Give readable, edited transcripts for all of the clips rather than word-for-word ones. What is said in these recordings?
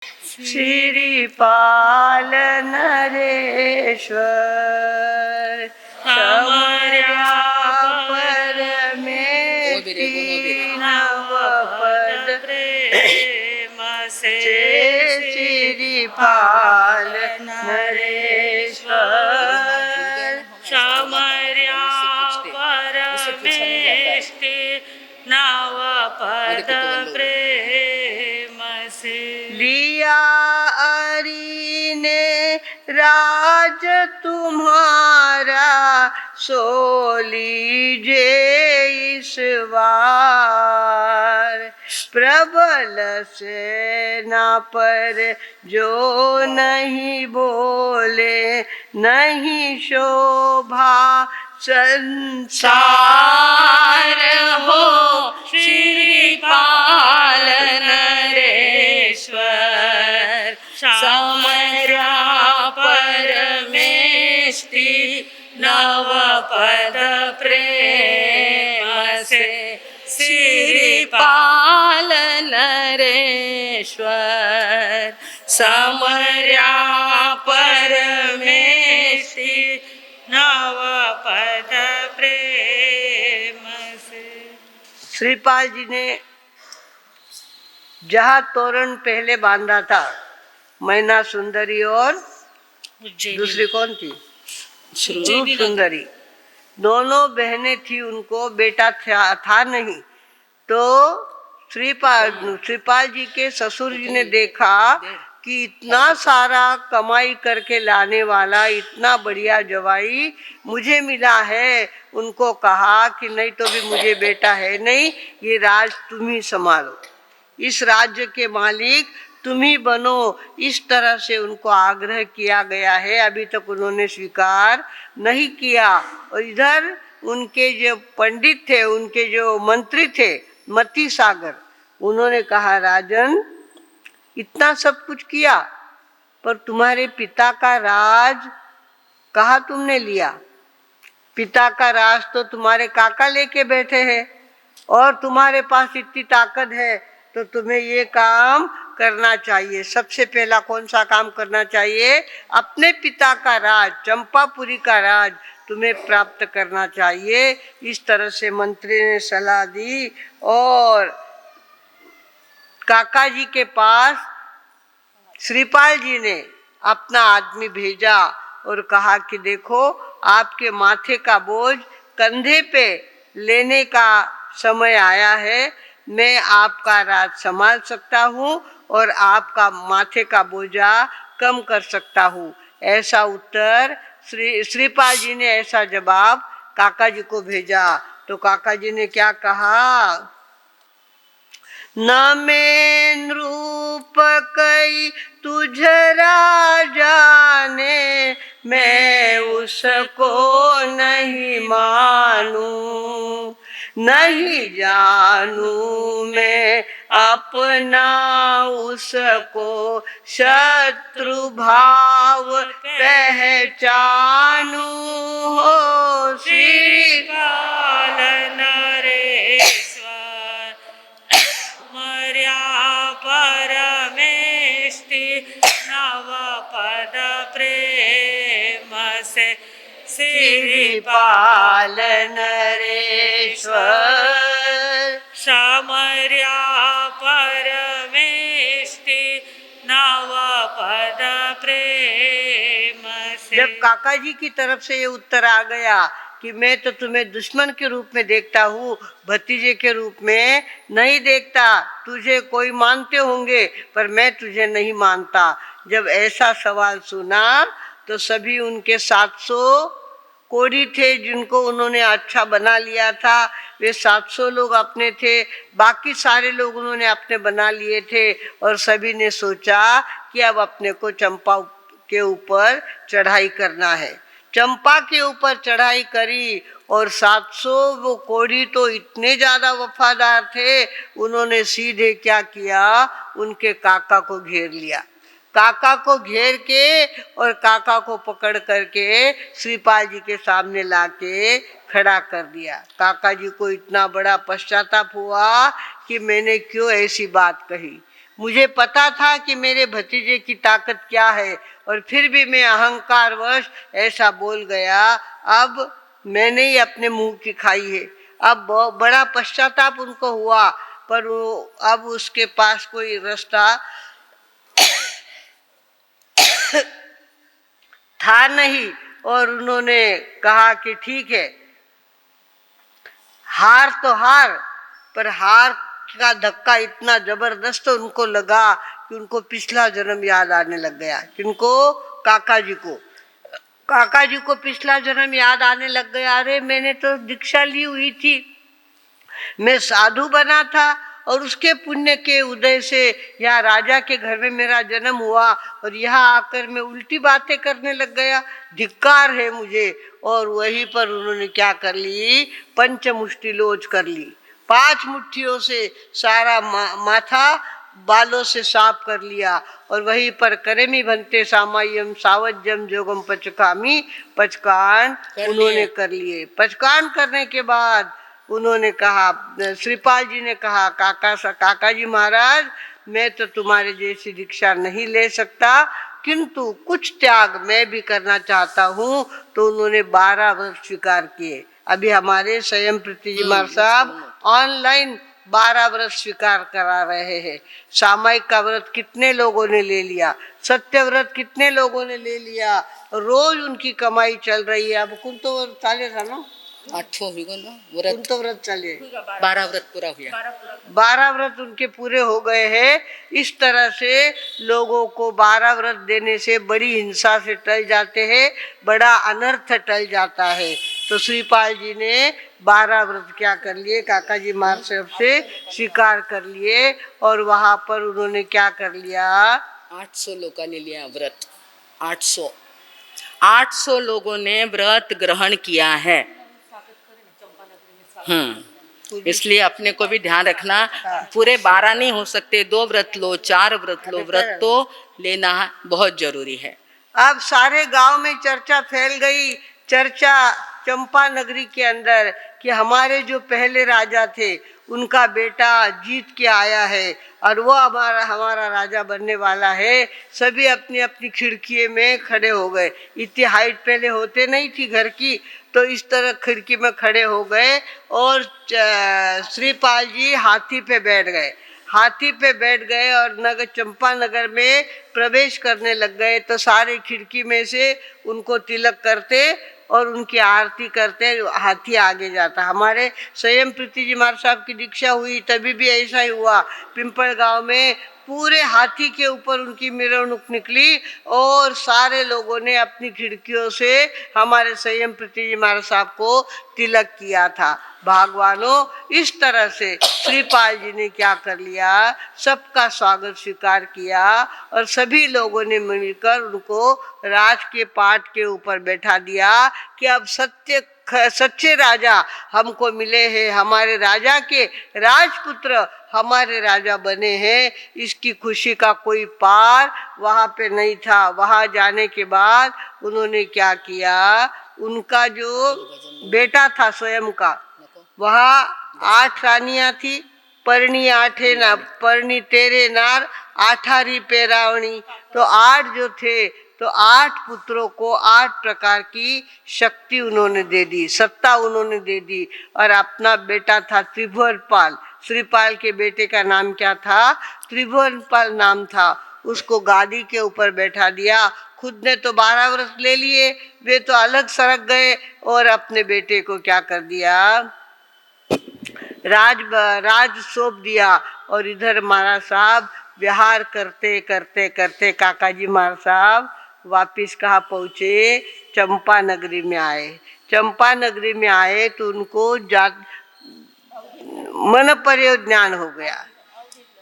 श्रीपाल नरेश्वर समर्या परमेष्टि नवपद प्रेम से श्रीपाल नरेश्वर समर्या परमेष्टि नवपद प्रेम से लिया हरि ने राज तुम्हारा सो लीजिए इस बार प्रबल सेना पर जो नहीं बोले नहीं शोभा संसार हो श्रीपाल नरेश्वर समर्या परमेष्टि नवपद प्रेम से श्रीपाल नरेश्वर समर्या परमेष्टि नवपद प्रेम से। श्रीपाल जी ने जहाँ तोरण पहले बांधा था, मैना सुंदरी और दूसरी कौन थी? रूप सुंदरी, दोनों बहनें थी, उनको बेटा था नहीं। तो श्रीपाल जी के ससुर जी ने देखा कि इतना सारा कमाई करके लाने वाला इतना बढ़िया जवाई मुझे मिला है। उनको कहा कि नहीं तो भी मुझे बेटा है नहीं, ये राज तुम ही संभालो, इस राज्य के मालिक तुम ही बनो। इस तरह से उनको आग्रह किया गया है, अभी तक उन्होंने स्वीकार नहीं किया। और इधर उनके जो पंडित थे, उनके जो मंत्री थे मती सागर, उन्होंने कहा राजन इतना सब कुछ किया पर तुम्हारे पिता का राज कहाँ तुमने लिया? पिता का राज तो तुम्हारे काका लेके बैठे हैं और तुम्हारे पास इतनी ताकत है तो तुम्हें ये काम करना चाहिए। सबसे पहला कौन सा काम करना चाहिए? अपने पिता का राज, चंपापुरी का राज तुम्हें प्राप्त करना चाहिए। इस तरह से मंत्री ने सलाह दी और काका जी के पास श्रीपाल जी ने अपना आदमी भेजा और कहा कि देखो आपके माथे का बोझ कंधे पे लेने का समय आया है, मैं आपका राज संभाल सकता हूँ और आपका माथे का बोझा कम कर सकता हूँ। ऐसा उत्तर श्रीपाल जी ने ऐसा जवाब काका जी को भेजा। तो काका जी ने क्या कहा? न में रूप कई तुझ राजाने, मैं उसको नहीं मानूं, नहीं जानूं मैं अपना उसको, शत्रु भाव पहचानूं हो श्रीपाल नरेश्वर मर्या परमेष्टि नवपद प्रेम से श्रीपाल नरेश्वर समर्या परमेष्टि नवपद प्रेम से। जब काका जी की तरफ से ये उत्तर आ गया कि मैं तो तुम्हें दुश्मन के रूप में देखता हूँ, भतीजे के रूप में नहीं देखता, तुझे कोई मानते होंगे पर मैं तुझे नहीं मानता। जब ऐसा सवाल सुना तो सभी उनके 700 कोढ़ी थे जिनको उन्होंने अच्छा बना लिया था, वे 700 लोग अपने थे, बाकी सारे लोग उन्होंने अपने बना लिए थे। और सभी ने सोचा कि अब अपने को चंपा के ऊपर चढ़ाई करना है। चंपा के ऊपर चढ़ाई करी और 700 वो कोढ़ी तो इतने ज़्यादा वफादार थे, उन्होंने सीधे क्या किया, उनके काका को घेर लिया। काका को घेर के और काका को पकड़ करके श्रीपाल जी के सामने लाके खड़ा कर दिया। काका जी को इतना बड़ा पश्चाताप हुआ कि मैंने क्यों ऐसी बात कही, मुझे पता था कि मेरे भतीजे की ताकत क्या है, और फिर भी मैं अहंकारवश ऐसा बोल गया। अब मैंने ही अपने मुंह की खाई है। अब बड़ा पश्चाताप उनको हुआ, पर अब उसके पास कोई रास्ता था नहीं, और उन्होंने कहा कि ठीक है, हार तो हार, पर हार का धक्का इतना जबरदस्त उनको लगा कि उनको पिछला जन्म याद आने लग गया। किनको? काका जी को। काका जी को पिछला जन्म याद आने लग गया। अरे मैंने तो दीक्षा ली हुई थी, मैं साधु बना था, और उसके पुण्य के उदय से यहाँ राजा के घर में मेरा जन्म हुआ, और यहाँ आकर मैं उल्टी बातें करने लग गया। धिक्कार है मुझे। और वहीं पर उन्होंने क्या कर ली? पंचमुष्टि लोच कर ली। 5 मुट्ठियों से सारा माथा बालों से साफ कर लिया, और वहीं पर करेमी बनते सामायम सावज्यम जोगम पचकामी, पचकान उन्होंने कर लिए। पचकान करने के बाद उन्होंने कहा, श्रीपाल जी ने कहा, काका जी महाराज, मैं तो तुम्हारे जैसी दीक्षा नहीं ले सकता, किंतु कुछ त्याग मैं भी करना चाहता हूँ। तो उन्होंने 12 व्रत स्वीकार किए। अभी हमारे स्वयं प्रीति जी महाराज साहब ऑनलाइन 12 व्रत स्वीकार करा रहे हैं। सामायिक का व्रत कितने लोगों ने ले लिया, सत्य व्रत कितने लोगों ने ले लिया, रोज उनकी कमाई चल रही है। अब कुल तो चाले था ना, 8 व्रत, तो व्रत चले, 12 व्रत पूरा हुआ, 12 व्रत उनके पूरे हो गए हैं। इस तरह से लोगों को 12 व्रत देने से बड़ी हिंसा से टल जाते हैं, बड़ा अनर्थ टल जाता है। तो श्रीपाल जी ने 12 व्रत क्या कर लिए? काका जी महाराज से स्वीकार कर लिए, और वहां पर उन्होंने क्या कर लिया? 800 लोगों ने लिया व्रत। 800 लोगों ने व्रत ग्रहण किया है। इसलिए अपने को भी ध्यान रखना, पूरे 12 नहीं हो सकते, 2 व्रत लो, 4 व्रत लो, व्रत तो लेना बहुत जरूरी है। अब सारे गांव में चर्चा फैल गई, चर्चा चंपा नगरी के अंदर, कि हमारे जो पहले राजा थे उनका बेटा जीत के आया है, और वो हमारा राजा बनने वाला है। सभी अपनी अपनी खिड़की में खड़े हो गए। इतनी हाइट पहले होते नहीं थी घर की, तो इस तरह खिड़की में खड़े हो गए, और श्रीपाल जी हाथी पे बैठ गए। हाथी पे बैठ गए और चंपा नगर में प्रवेश करने लग गए। तो सारे खिड़की में से उनको तिलक करते और उनकी आरती करते, हाथी आगे जाता। हमारे स्वयं प्रीति जी महाराज साहब की दीक्षा हुई तभी भी ऐसा ही हुआ। पिंपल गांव में पूरे हाथी के ऊपर उनकी मिरवणूक निकली, और सारे लोगों ने अपनी खिड़कियों से हमारे स्वयं प्रीति जी महाराज साहब को तिलक किया था। भगवानों, इस तरह से श्रीपाल जी ने क्या कर लिया? सबका स्वागत स्वीकार किया, और सभी लोगों ने मिलकर उनको राज के पाट के ऊपर बैठा दिया कि अब सच्चे राजा हमको मिले हैं, हमारे राजा के राजपुत्र हमारे राजा बने हैं। इसकी खुशी का कोई पार वहाँ पे नहीं था। वहाँ जाने के बाद उन्होंने क्या किया? उनका जो बेटा था स्वयं का, वहाँ 8 रानियां थी, परणी 8 ना, परणी 13 नार, 8 पेरावणी। तो 8 जो थे, तो 8 पुत्रों को 8 प्रकार की शक्ति उन्होंने दे दी, सत्ता उन्होंने दे दी। और अपना बेटा था त्रिभुवनपाल। श्रीपाल के बेटे का नाम क्या था? त्रिभुवनपाल नाम था। उसको गादी के ऊपर बैठा दिया। खुद ने तो 12 वर्ष ले लिए, वे तो अलग सरक गए, और अपने बेटे को क्या कर दिया? राज सौंप दिया। और इधर महाराज साहब विहार करते करते करते काका जी महाराज साहब वापिस कहाँ पहुँचे? चंपा नगरी में आए। चंपा नगरी में आए तो उनको मन पर्य ज्ञान हो गया,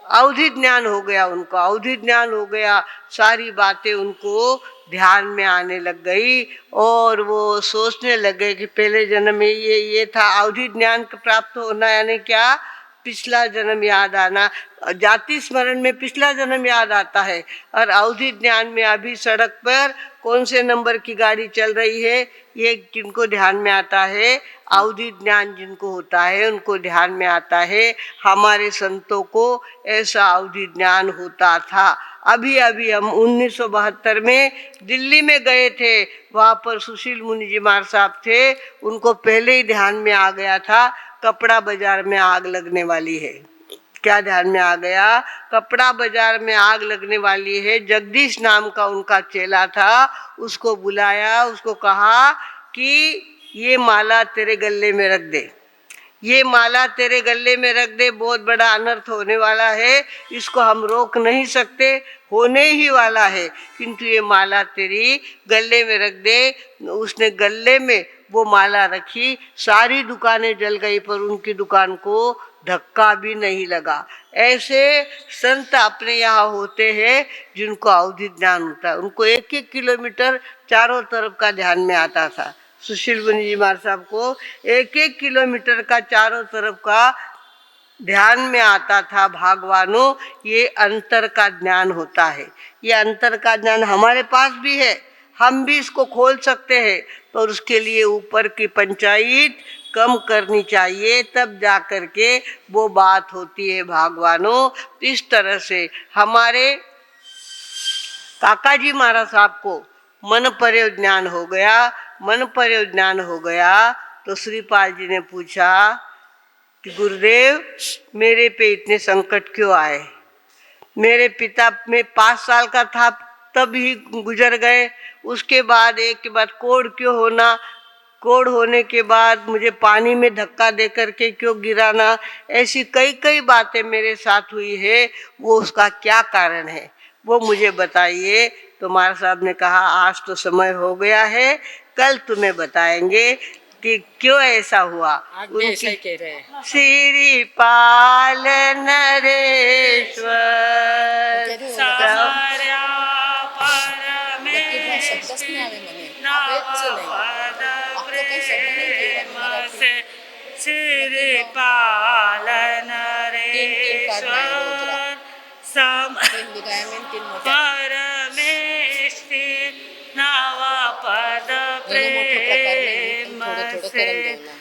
अवधि ज्ञान हो गया, उनको अवधि ज्ञान हो गया। सारी बातें उनको ध्यान में आने लग गई, और वो सोचने लगे कि पहले जन्म में ये था। अवधि ज्ञान प्राप्त होना यानी क्या? पिछला जन्म याद आना। जाति स्मरण में पिछला जन्म याद आता है, और अवधि ज्ञान में अभी सड़क पर कौन से नंबर की गाड़ी चल रही है, ये जिनको ध्यान में आता है, अवधि ज्ञान जिनको होता है उनको ध्यान में आता है। हमारे संतों को ऐसा अवधि ज्ञान होता था। अभी अभी हम 1972 में दिल्ली में गए थे, वहाँ पर सुशील मुनि जी महाराज साहब थे, उनको पहले ही ध्यान में आ गया था कपड़ा बाजार में आग लगने वाली है। क्या ध्यान में आ गया? कपड़ा बाजार में आग लगने वाली है। जगदीश नाम का उनका चेला था, उसको बुलाया, उसको कहा कि ये माला तेरे गले में रख दे, ये माला तेरे गले में रख दे, बहुत बड़ा अनर्थ होने वाला है, इसको हम रोक नहीं सकते, होने ही वाला है, किंतु ये माला तेरी गले में रख दे। उसने गले में वो माला रखी, सारी दुकानें जल गई पर उनकी दुकान को धक्का भी नहीं लगा। ऐसे संत अपने यहाँ होते हैं जिनको अवधि ज्ञान होता है। उनको 1-1 किलोमीटर चारों तरफ का ध्यान में आता था। सुशील मुनि जी महाराज साहब को 1-1 किलोमीटर का चारों तरफ का ध्यान में आता था। भागवानों, ये अंतर का ज्ञान होता है। ये अंतर का ज्ञान हमारे पास भी है, हम भी इसको खोल सकते हैं, पर उसके लिए ऊपर की पंचायत कम करनी चाहिए, तब जा कर के वो बात होती है। भागवानों, इस तरह से हमारे काका जी महाराज साहब को मन पर्यो ज्ञान हो गया। मन पर्यो ज्ञान हो गया तो श्रीपाल जी ने पूछा कि गुरुदेव, मेरे पे इतने संकट क्यों आए? मेरे पिता में 5 साल का था तब ही गुजर गए, उसके बाद एक के बाद कोढ़ क्यों होना, कोढ़ होने के बाद मुझे पानी में धक्का दे करके क्यों गिराना, ऐसी कई कई बातें मेरे साथ हुई है, वो उसका क्या कारण है वो मुझे बताइए। तो महाराज साहब ने कहा, आज तो समय हो गया है, कल तुम्हें बताएंगे कि क्यों ऐसा हुआ। आज भी ऐसा ही कह रहे हैं। श्रीपाल नरेश्वर सामर्या परमेश्वर श्रीपाल नरेश्वर परमेश्वर नावा पद प्रेम से